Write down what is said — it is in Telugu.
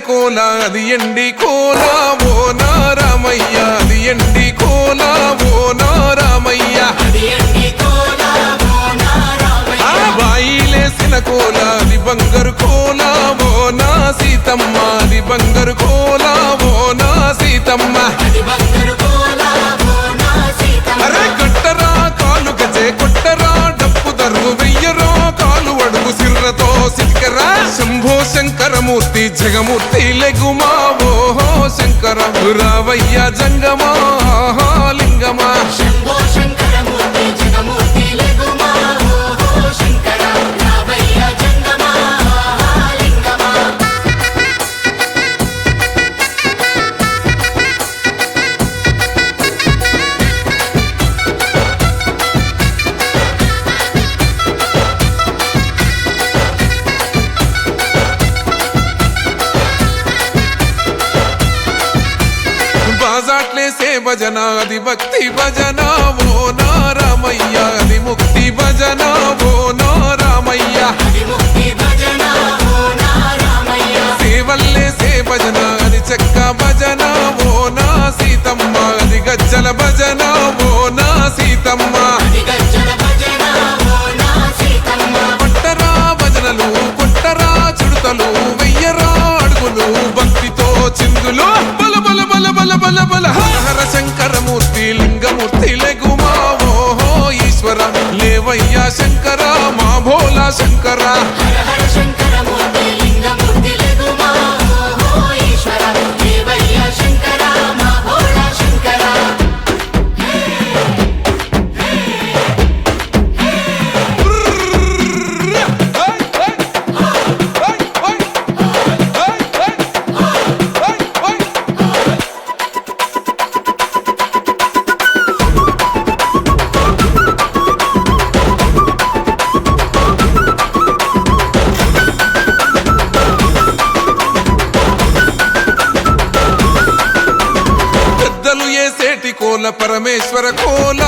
కోల అది ఎండి కోల ఓ నారామయ్య అది ఎండి కోల ఓ నారామయ్య బాయిలేసిన కోల అది బంగారు కోల ఓ నా సీతమ్మ అది బంగారు కోల ఓ నా సీతమ్మ అరే కొట్టరా కాలు గజే కొట్టరా డప్పు దర్రు వెయ్యరో కాలు అడుగు సిర్రతో సిటికరా శంభో శంకరమూర్తి జగమూర్తి లెగుమా ఓహో శంకర రావయ్య జంగమా లింగమా శంభో శంకరమూర్తి జగమూర్తి లెగుమా ఓహో శంకర రావయ్య జంగమా లింగమా బాజాట్లేసే భజన అది భక్తి భజన ఓ నారామయ్య అది ముక్తి భజన ఓ నారామయ్య సేవల్లేసే భజన అది చెక్క భజన ఓ నా సీతమ్మ అది గజ్జల భజన ఓ నా సీతమ్మ పట్టరా భజనలు కొట్టరా చుడతలు వెయ్యరా అడుగులు భక్తితో చిందులు బల బల బల బల బల బల హర శంకరమూర్తి లింగమూర్తి లెగుమా ఓహో ఈశ్వర లేవయ్యా శంకర మా భోలా శంకర శంకరమూర్తి లింగమూర్తి లెగుమా ఓహో ఈశ్వర దేవయ్య శంకర మా భోళా శంకర పెద్దలు ఏసేటి కోల పరమేశ్వర కోల